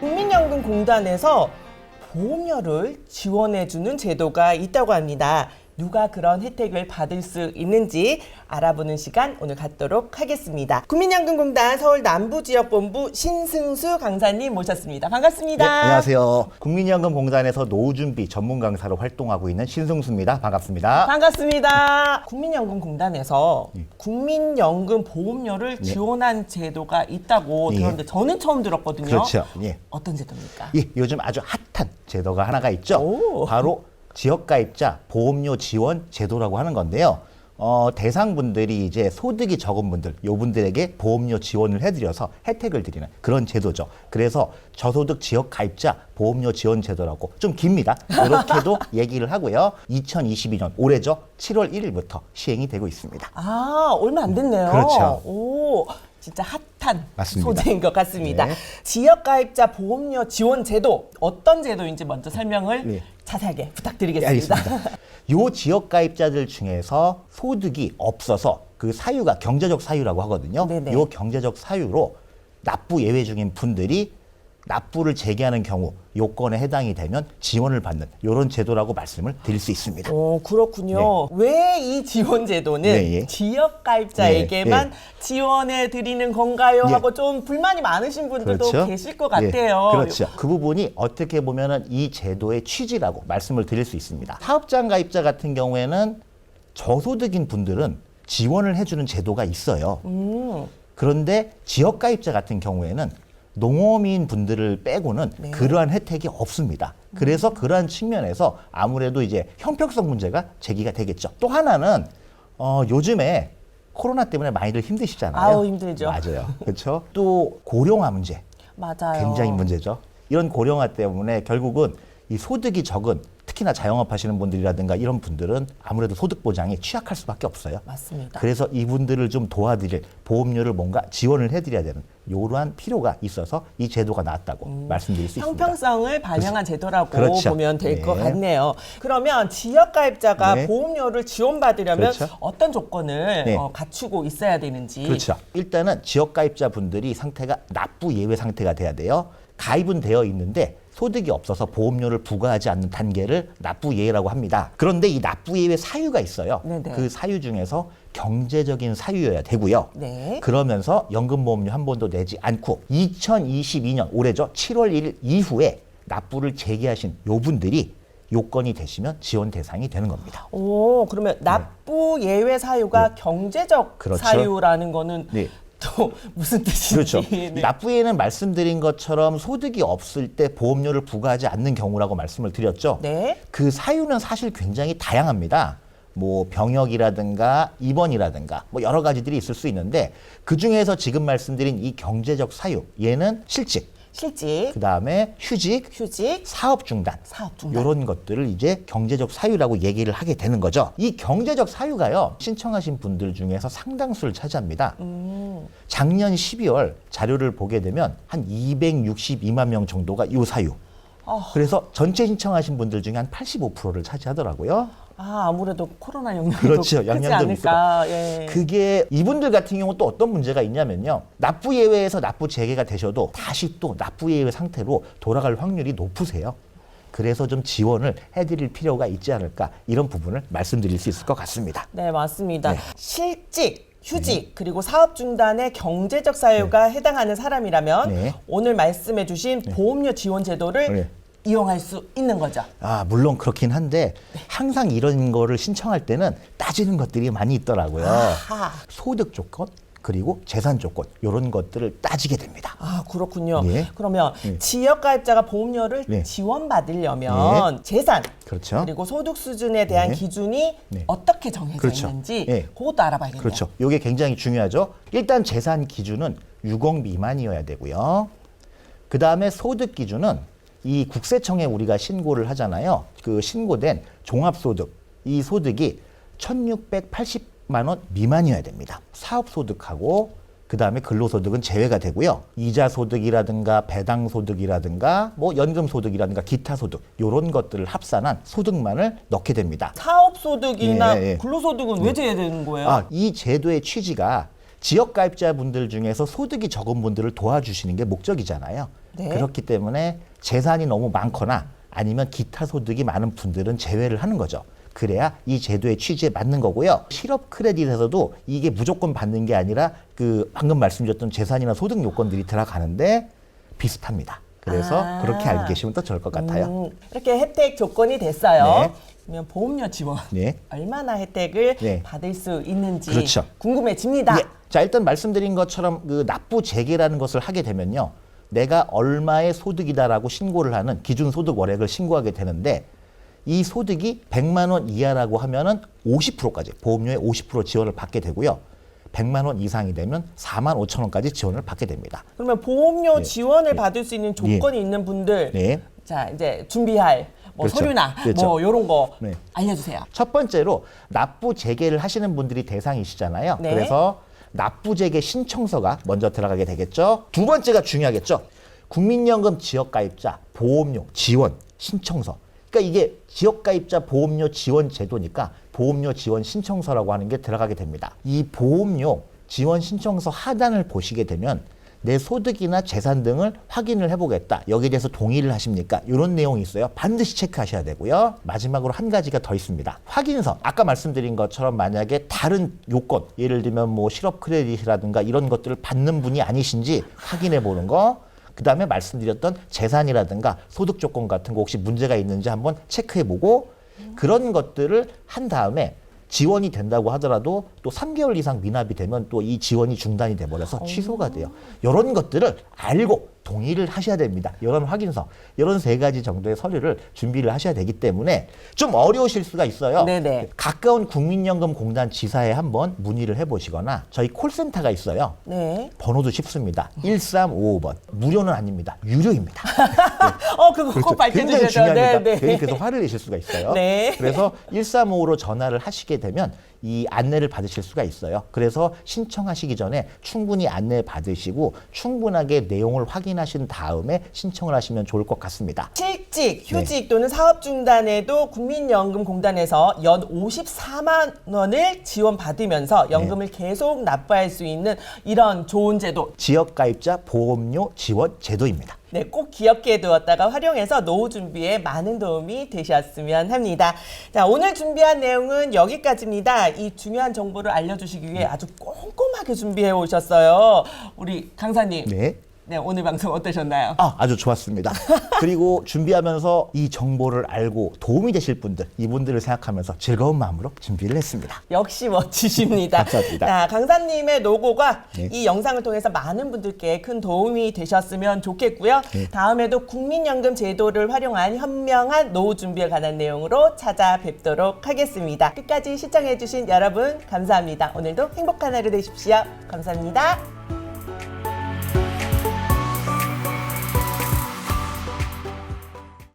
국민연금공단에서 보험료를 지원해주는 제도가 있다고 합니다. 누가 그런 혜택을 받을 수 있는지 알아보는 시간 오늘 갖도록 하겠습니다. 국민연금공단 서울 남부지역본부 신승수 강사님 모셨습니다. 반갑습니다. 네, 안녕하세요. 국민연금공단에서 노후준비 전문 강사로 활동하고 있는 신승수입니다. 반갑습니다. 반갑습니다. 국민연금공단에서 국민연금 보험료를 예. 지원한 제도가 있다고 예. 들었는데 저는 처음 들었거든요. 그렇죠. 예. 어떤 제도입니까? 예, 요즘 아주 핫한 제도가 하나가 있죠. 오. 바로 지역가입자 보험료 지원 제도라고 하는 건데요. 대상분들이 이제 소득이 적은 분들, 요분들에게 보험료 지원을 해드려서 혜택을 드리는 그런 제도죠. 그래서 저소득 지역가입자 보험료 지원 제도라고 좀 깁니다. 이렇게도 얘기를 하고요. 2022년 올해죠. 7월 1일부터 시행이 되고 있습니다. 아, 얼마 안 됐네요. 그렇죠. 오, 진짜 핫한 맞습니다. 소재인 것 같습니다. 네. 지역가입자 보험료 지원 제도 어떤 제도인지 먼저 설명을 네. 자세하게 부탁드리겠습니다. 알겠습니다. 요 지역 가입자들 중에서 소득이 없어서 그 사유가 경제적 사유라고 하거든요. 네네. 요 경제적 사유로 납부 예외 중인 분들이 납부를 재개하는 경우 요건에 해당이 되면 지원을 받는 이런 제도라고 말씀을 드릴 수 있습니다. 오, 그렇군요. 왜 이 지원 제도는 네, 예. 지역 가입자에게만 네, 지원해 드리는 건가요? 예. 하고 좀 불만이 많으신 분들도 그렇죠? 계실 것 예, 같아요. 그렇죠. 그 부분이 어떻게 보면은 이 제도의 취지라고 말씀을 드릴 수 있습니다. 사업장 가입자 같은 경우에는 저소득인 분들은 지원을 해주는 제도가 있어요. 그런데 지역 가입자 같은 경우에는 농어민 분들을 빼고는 네. 그러한 혜택이 없습니다. 그래서 그러한 측면에서 아무래도 이제 형평성 문제가 제기가 되겠죠. 또 하나는 요즘에 코로나 때문에 많이들 힘드시잖아요. 아우, 힘들죠. 맞아요. 그렇죠. 또 고령화 문제 맞아요. 굉장히 문제죠. 이런 고령화 때문에 결국은 이 소득이 적은 특히나 자영업 하시는 분들이라든가 이런 분들은 아무래도 소득 보장에 취약할 수밖에 없어요. 맞습니다. 그래서 이분들을 좀 도와드릴 보험료를 뭔가 지원을 해드려야 되는 이러한 필요가 있어서 이 제도가 나왔다고 말씀드릴 수 있습니다. 형평성을 반영한 제도라고 그렇죠. 보면 될 것 네. 같네요. 그러면 지역 가입자가 네. 보험료를 지원받으려면 그렇죠. 어떤 조건을 네. 갖추고 있어야 되는지. 그렇죠. 일단은 지역 가입자 분들이 상태가 납부 예외 상태가 돼야 돼요. 가입은 되어 있는데 소득이 없어서 보험료를 부과하지 않는 단계를 납부 예외라고 합니다. 그런데 이 납부 예외 사유가 있어요. 네네. 그 사유 중에서 경제적인 사유여야 되고요. 네. 그러면서 연금보험료 한 번도 내지 않고 2022년 올해죠. 7월 1일 이후에 납부를 재개하신 요 분들이 요건이 되시면 지원 대상이 되는 겁니다. 오, 그러면 납부 예외 사유가 경제적 그렇죠. 사유라는 거는 네. 또 무슨 뜻인지. 그렇죠. 네. 납부에는 말씀드린 것처럼 소득이 없을 때 보험료를 부과하지 않는 경우라고 말씀을 드렸죠. 네. 그 사유는 사실 굉장히 다양합니다. 뭐 병역이라든가 입원이라든가 뭐 여러 가지들이 있을 수 있는데 그 중에서 지금 말씀드린 이 경제적 사유, 얘는 실직, 실직, 그다음에 휴직, 휴직, 사업 중단, 사업 중단. 이런 것들을 이제 경제적 사유라고 얘기를 하게 되는 거죠. 이 경제적 사유가요, 신청하신 분들 중에서 상당수를 차지합니다. 작년 12월 자료를 보게 되면 한 262만 명 정도가 이 사유. 그래서 전체 신청하신 분들 중에 한 85%를 차지하더라고요. 아, 아무래도 코로나 영향도 그렇죠. 크지 영향도 않을까. 예. 그게 이분들 같은 경우 또 어떤 문제가 있냐면요. 납부 예외에서 납부 재개가 되셔도 다시 또 납부 예외 상태로 돌아갈 확률이 높으세요. 그래서 좀 지원을 해드릴 필요가 있지 않을까 이런 부분을 말씀드릴 수 있을 것 같습니다. 네, 맞습니다. 네. 실직, 휴직, 그리고 사업 중단의 경제적 사유가 해당하는 사람이라면 네. 오늘 말씀해 주신 보험료 지원 제도를 네. 이용할 수 있는 거죠. 물론 그렇긴 한데 항상 이런 거를 신청할 때는 따지는 것들이 많이 있더라고요. 아하. 소득 조건 그리고 재산 조건 이런 것들을 따지게 됩니다. 아, 그렇군요. 네. 그러면 네. 지역 가입자가 보험료를 네. 지원받으려면 재산 그렇죠. 그리고 소득 수준에 대한 네. 기준이 네. 어떻게 정해져 그렇죠. 있는지 네. 그것도 알아봐야겠네요. 그렇죠. 이게 굉장히 중요하죠. 일단 재산 기준은 6억 미만이어야 되고요. 그 다음에 소득 기준은 이 국세청에 우리가 신고를 하잖아요. 그 신고된 종합소득, 이 소득이 1,680만 원 미만이어야 됩니다. 사업소득하고 그 다음에 근로소득은 제외가 되고요. 이자소득이라든가 배당소득이라든가 뭐 연금소득이라든가 기타소득 이런 것들을 합산한 소득만을 넣게 됩니다. 사업소득이나 예, 예. 근로소득은 왜 제외되는 거예요? 이 제도의 취지가 지역가입자분들 중에서 소득이 적은 분들을 도와주시는 게 목적이잖아요. 네. 그렇기 때문에 재산이 너무 많거나 아니면 기타 소득이 많은 분들은 제외를 하는 거죠. 그래야 이 제도의 취지에 맞는 거고요. 실업 크레딧에서도 이게 무조건 받는 게 아니라 그 방금 말씀드렸던 재산이나 소득 요건들이 들어가는데 비슷합니다. 그래서 그렇게 알고 계시면 더 좋을 것 같아요. 이렇게 혜택 조건이 됐어요. 네. 그러면 보험료 지원 네. 얼마나 혜택을 네. 받을 수 있는지 그렇죠. 궁금해집니다. 예. 자, 일단 말씀드린 것처럼 그 납부 재개라는 것을 하게 되면요. 내가 얼마의 소득이다라고 신고를 하는 기준 소득 월액을 신고하게 되는데 이 소득이 100만 원 이하라고 하면은 50%까지 보험료의 50% 지원을 받게 되고요. 100만 원 이상이 되면 4만 5천 원까지 지원을 받게 됩니다. 그러면 보험료 네. 지원을 네. 받을 수 있는 조건이 있는 분들, 네. 자 이제 준비할 뭐 그렇죠. 서류나 그렇죠. 뭐 이런 거 네. 알려주세요. 첫 번째로 납부 재개를 하시는 분들이 대상이시잖아요. 네. 그래서 납부 재개 신청서가 먼저 들어가게 되겠죠. 두 번째가 중요하겠죠. 국민연금 지역가입자 보험료 지원 신청서. 그러니까 이게 지역가입자 보험료 지원 제도니까 보험료 지원 신청서라고 하는 게 들어가게 됩니다. 이 보험료 지원 신청서 하단을 보시게 되면 내 소득이나 재산 등을 확인을 해보겠다. 여기에 대해서 동의를 하십니까? 이런 내용이 있어요. 반드시 체크하셔야 되고요. 마지막으로 한 가지가 더 있습니다. 확인서. 아까 말씀드린 것처럼 만약에 다른 요건, 예를 들면 뭐 실업 크레딧이라든가 이런 것들을 받는 분이 아니신지 확인해 보는 거. 그 다음에 말씀드렸던 재산이라든가 소득 조건 같은 거 혹시 문제가 있는지 한번 체크해 보고 그런 것들을 한 다음에 지원이 된다고 하더라도 또 3개월 이상 미납이 되면 또 이 지원이 중단이 돼버려서 취소가 돼요. 이런 것들을 알고 동의를 하셔야 됩니다. 이런 확인서, 이런 3가지 정도의 서류를 준비를 하셔야 되기 때문에 좀 어려우실 수가 있어요. 네네. 가까운 국민연금공단 지사에 한번 문의를 해보시거나 저희 콜센터가 있어요. 네. 번호도 쉽습니다. 1355번. 무료는 아닙니다. 유료입니다. 그거 꼭 굉장히 밝혀주셔야 중요합니다. 네, 네. 괜히 그래서 화를 내실 수가 있어요. 네. 그래서 1355로 전화를 하시게 되면 이 안내를 받으실 수가 있어요. 그래서 신청하시기 전에 충분히 안내 받으시고 충분하게 내용을 확인하신 다음에 신청을 하시면 좋을 것 같습니다. 실직, 휴직 또는 사업 중단에도 국민연금공단에서 연 54만 원을 지원받으면서 연금을 계속 납부할 수 있는 이런 좋은 제도. 지역가입자 보험료 지원 제도입니다. 네, 꼭 기억해 두었다가 활용해서 노후 준비에 많은 도움이 되셨으면 합니다. 자, 오늘 준비한 내용은 여기까지입니다. 이 중요한 정보를 알려주시기 위해 아주 꼼꼼하게 준비해 오셨어요. 우리 강사님. 네. 네, 오늘 방송 어떠셨나요? 아주 좋았습니다. 그리고 준비하면서 이 정보를 알고 도움이 되실 분들, 이분들을 생각하면서 즐거운 마음으로 준비를 했습니다. 역시 멋지십니다. 감사합니다. 자, 강사님의 노고가 네. 이 영상을 통해서 많은 분들께 큰 도움이 되셨으면 좋겠고요. 네. 다음에도 국민연금 제도를 활용한 현명한 노후 준비에 관한 내용으로 찾아뵙도록 하겠습니다. 끝까지 시청해주신 여러분 감사합니다. 오늘도 행복한 하루 되십시오. 감사합니다.